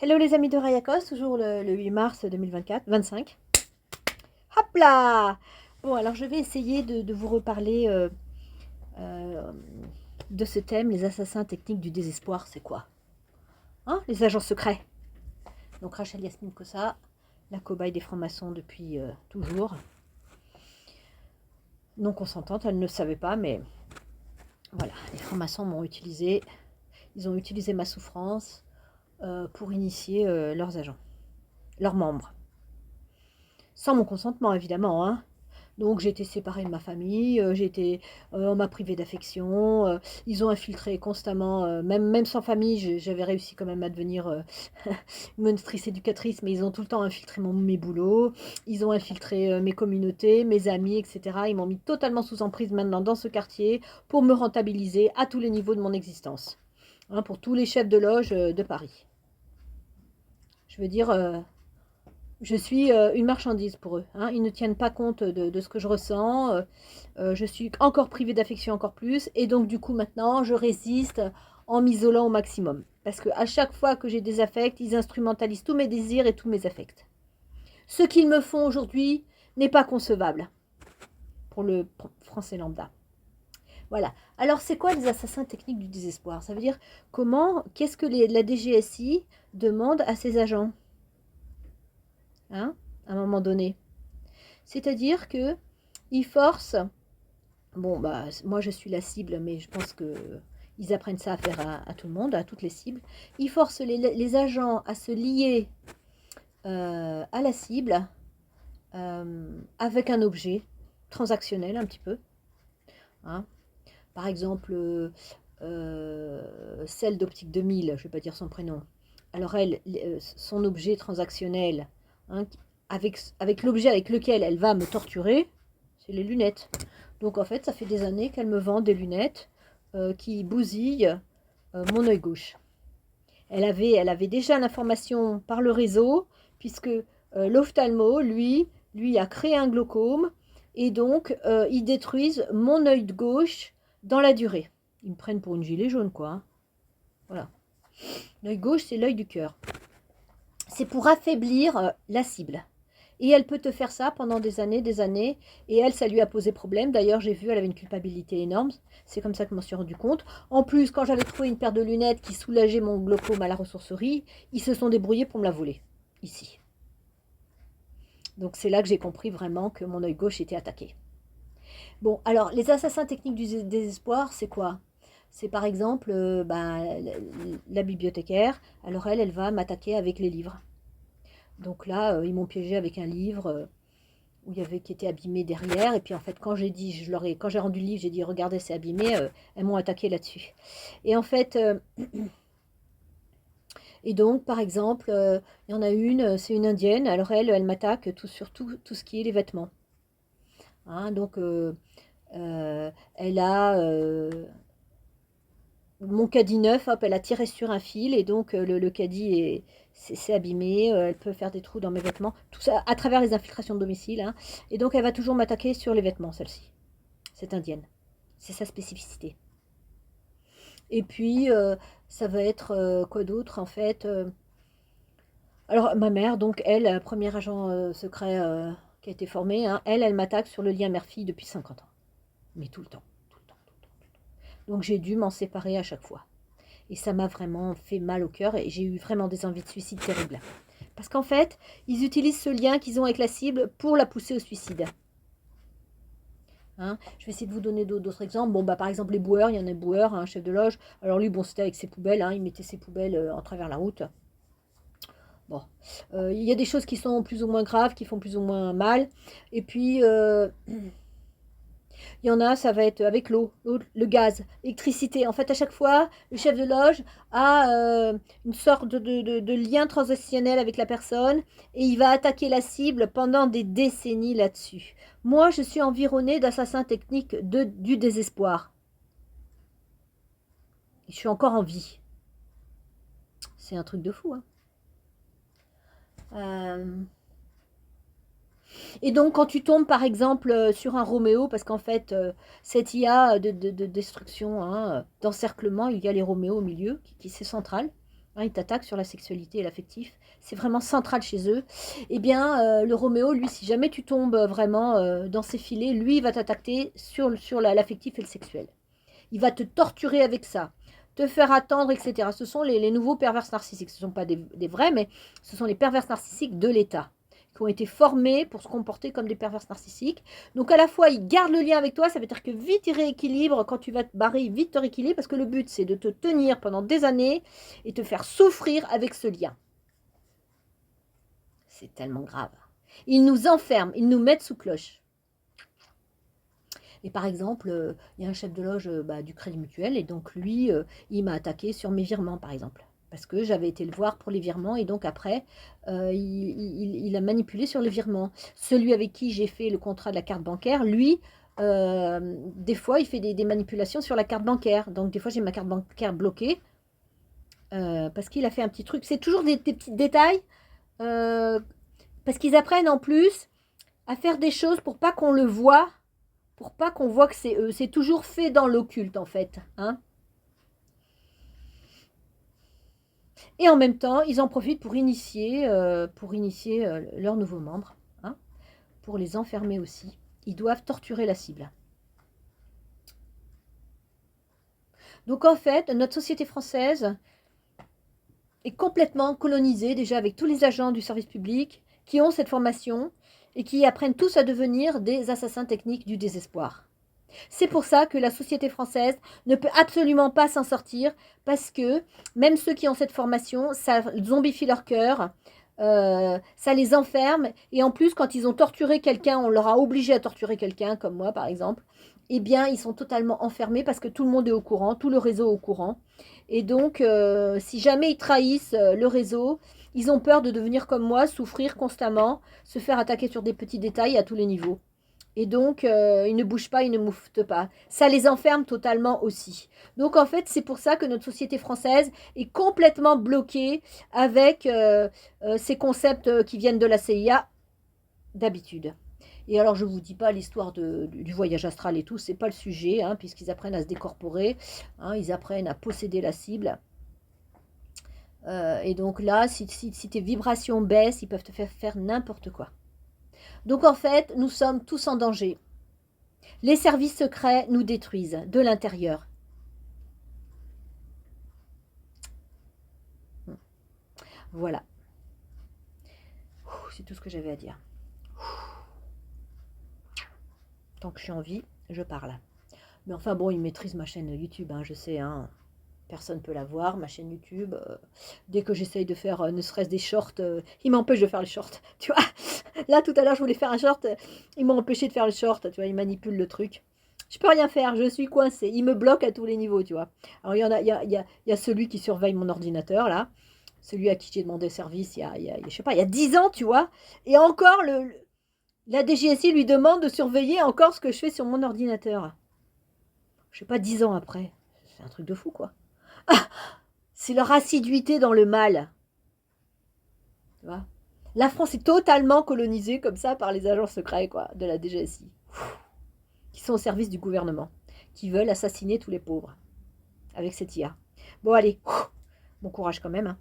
Hello les amis de Rayakos, toujours le 8 mars 2024, 25. Hop là! Bon, alors je vais essayer de vous reparler euh, de ce thème, les assassins techniques du désespoir, c'est quoi? Hein? Les agents secrets. Donc Rachel Yasmine Kossa, la cobaye des francs-maçons depuis toujours. Non consentante, elle ne le savait pas, mais voilà, les francs-maçons m'ont utilisé, ils ont utilisé ma souffrance pour initier leurs agents, leurs membres. Sans mon consentement, évidemment, hein. Donc j'ai été séparée de ma famille, on m'a privée d'affection, ils ont infiltré constamment, même sans famille, j'avais réussi quand même à devenir monitrice éducatrice, mais ils ont tout le temps infiltré mes boulots, ils ont infiltré mes communautés, mes amis, etc. Ils m'ont mis totalement sous emprise maintenant dans ce quartier pour me rentabiliser à tous les niveaux de mon existence, hein, pour tous les chefs de loge de Paris. Je veux dire, je suis une marchandise pour eux, hein. Ils ne tiennent pas compte de ce que je ressens. Je suis encore privée d'affection encore plus. Et donc, du coup, maintenant, je résiste en m'isolant au maximum. Parce qu'à chaque fois que j'ai des affects, ils instrumentalisent tous mes désirs et tous mes affects. Ce qu'ils me font aujourd'hui n'est pas concevable pour le français lambda. Voilà. Alors, c'est quoi les assassins techniques du désespoir? Ça veut dire qu'est-ce que la DGSI demande à ses agents, hein, à un moment donné? C'est-à-dire que ils forcent, bon bah moi je suis la cible, mais je pense que ils apprennent ça à faire à tout le monde, à toutes les cibles. Ils forcent les agents à se lier à la cible avec un objet transactionnel un petit peu, hein. Par exemple, celle d'Optique 2000, je ne vais pas dire son prénom. Alors elle, son objet transactionnel, hein, avec l'objet avec lequel elle va me torturer, c'est les lunettes. Donc en fait, ça fait des années qu'elle me vend des lunettes qui bousillent mon œil gauche. Elle avait déjà l'information par le réseau, puisque l'ophtalmo, lui a créé un glaucome, et donc ils détruisent mon œil gauche dans la durée. Ils me prennent pour une gilet jaune, quoi, hein. Voilà. L'œil gauche, c'est l'œil du cœur. C'est pour affaiblir la cible. Et elle peut te faire ça pendant des années, et elle, ça lui a posé problème. D'ailleurs, j'ai vu, elle avait une culpabilité énorme. C'est comme ça que je m'en suis rendu compte. En plus, quand j'avais trouvé une paire de lunettes qui soulageait mon glaucome à la ressourcerie, ils se sont débrouillés pour me la voler, ici. Donc c'est là que j'ai compris vraiment que mon œil gauche était attaqué. Bon, alors, les assassins techniques du désespoir, c'est quoi? C'est par exemple la bibliothécaire. Alors elle va m'attaquer avec les livres. Donc là, ils m'ont piégé avec un livre où il y avait qui était abîmé derrière. Et puis en fait, quand j'ai rendu le livre, j'ai dit regardez, c'est abîmé. Elles m'ont attaqué là-dessus. Et en fait, et donc par exemple, il y en a une, c'est une indienne. Alors elle m'attaque sur tout ce qui est les vêtements, hein. Donc elle a mon caddie neuf, hop, elle a tiré sur un fil et donc le caddie c'est abîmé, elle peut faire des trous dans mes vêtements, tout ça à travers les infiltrations de domicile, hein. Et donc elle va toujours m'attaquer sur les vêtements, celle-ci, cette indienne. C'est sa spécificité. Et puis ça va être quoi d'autre en fait, alors ma mère, donc elle, premier agent secret qui a été formé, hein, elle m'attaque sur le lien mère-fille depuis 50 ans. Mais tout le temps, tout le temps, tout le temps, tout le temps. Donc j'ai dû m'en séparer à chaque fois. Et ça m'a vraiment fait mal au cœur et j'ai eu vraiment des envies de suicide terribles. Parce qu'en fait, ils utilisent ce lien qu'ils ont avec la cible pour la pousser au suicide, hein. Je vais essayer de vous donner d'autres exemples. Bon, bah, par exemple, les boueurs, il y en a un boueur, un chef de loge. Alors lui, bon, c'était avec ses poubelles, hein, il mettait ses poubelles en travers la route. Bon, il y a des choses qui sont plus ou moins graves, qui font plus ou moins mal. Et puis, il y en a, ça va être avec l'eau, le gaz, l'électricité. En fait, à chaque fois, le chef de loge a une sorte de lien transactionnel avec la personne et il va attaquer la cible pendant des décennies là-dessus. Moi, je suis environnée d'assassins techniques du désespoir. Je suis encore en vie. C'est un truc de fou, hein. Et donc, quand tu tombes, par exemple, sur un Roméo, parce qu'en fait, cette IA de destruction, hein, d'encerclement, il y a les Roméos au milieu, qui c'est central. Hein, ils t'attaquent sur la sexualité et l'affectif. C'est vraiment central chez eux. Eh bien, le Roméo, lui, si jamais tu tombes vraiment dans ses filets, lui, il va t'attaquer sur l'affectif et le sexuel. Il va te torturer avec ça, te faire attendre, etc. Ce sont les nouveaux pervers narcissiques. Ce ne sont pas des vrais, mais ce sont les pervers narcissiques de l'État, qui ont été formés pour se comporter comme des pervers narcissiques. Donc à la fois, ils gardent le lien avec toi, ça veut dire que vite ils rééquilibrent, quand tu vas te barrer, vite te rééquilibrent, parce que le but, c'est de te tenir pendant des années et te faire souffrir avec ce lien. C'est tellement grave. Ils nous enferment, ils nous mettent sous cloche. Et par exemple, il y a un chef de loge du Crédit Mutuel, et donc lui, il m'a attaqué sur mes virements, par exemple. Parce que j'avais été le voir pour les virements, et donc après, il a manipulé sur les virements. Celui avec qui j'ai fait le contrat de la carte bancaire, lui, des fois, il fait des manipulations sur la carte bancaire. Donc des fois, j'ai ma carte bancaire bloquée, parce qu'il a fait un petit truc. C'est toujours des petits détails, parce qu'ils apprennent en plus à faire des choses pour pas qu'on le voit, pour pas qu'on voit que c'est eux. C'est toujours fait dans l'occulte, en fait. Hein. Et en même temps, ils en profitent pour initier leurs nouveaux membres, hein, pour les enfermer aussi. Ils doivent torturer la cible. Donc en fait, notre société française est complètement colonisée déjà avec tous les agents du service public qui ont cette formation et qui apprennent tous à devenir des assassins techniques du désespoir. C'est pour ça que la société française ne peut absolument pas s'en sortir, parce que même ceux qui ont cette formation, ça zombifie leur cœur, ça les enferme, et en plus, quand ils ont torturé quelqu'un, on leur a obligé à torturer quelqu'un, comme moi par exemple, eh bien, ils sont totalement enfermés parce que tout le monde est au courant, tout le réseau est au courant. Et donc, si jamais ils trahissent le réseau, ils ont peur de devenir comme moi, souffrir constamment, se faire attaquer sur des petits détails à tous les niveaux. Et donc, ils ne bougent pas, ils ne mouftent pas. Ça les enferme totalement aussi. Donc, en fait, c'est pour ça que notre société française est complètement bloquée avec ces concepts qui viennent de la CIA d'habitude. Et alors, je ne vous dis pas l'histoire du voyage astral et tout, c'est pas le sujet, hein, puisqu'ils apprennent à se décorporer, hein, ils apprennent à posséder la cible. Et donc là, si tes vibrations baissent, ils peuvent te faire faire n'importe quoi. Donc en fait, nous sommes tous en danger. Les services secrets nous détruisent de l'intérieur. Voilà. C'est tout ce que j'avais à dire. Tant que je suis en vie, je parle. Mais enfin bon, ils maîtrisent ma chaîne YouTube, hein, je sais, hein. Personne ne peut la voir, ma chaîne YouTube. Dès que j'essaye de faire ne serait-ce des shorts, ils m'empêchent de faire les shorts. Tu vois, là tout à l'heure je voulais faire un short, ils m'ont empêché de faire le short, tu vois, ils manipulent le truc. Je peux rien faire, je suis coincée. Ils me bloquent à tous les niveaux, tu vois. Alors il y a celui qui surveille mon ordinateur là, celui à qui j'ai demandé service je sais pas, il y a 10 ans, tu vois. Et encore la DGSI lui demande de surveiller encore ce que je fais sur mon ordinateur. Je sais pas, 10 ans après. C'est un truc de fou, quoi. Ah, c'est leur assiduité dans le mal. Tu vois, la France est totalement colonisée comme ça par les agents secrets, quoi, de la DGSI, qui sont au service du gouvernement, qui veulent assassiner tous les pauvres avec cette IA. Bon allez, bon courage quand même. Hein.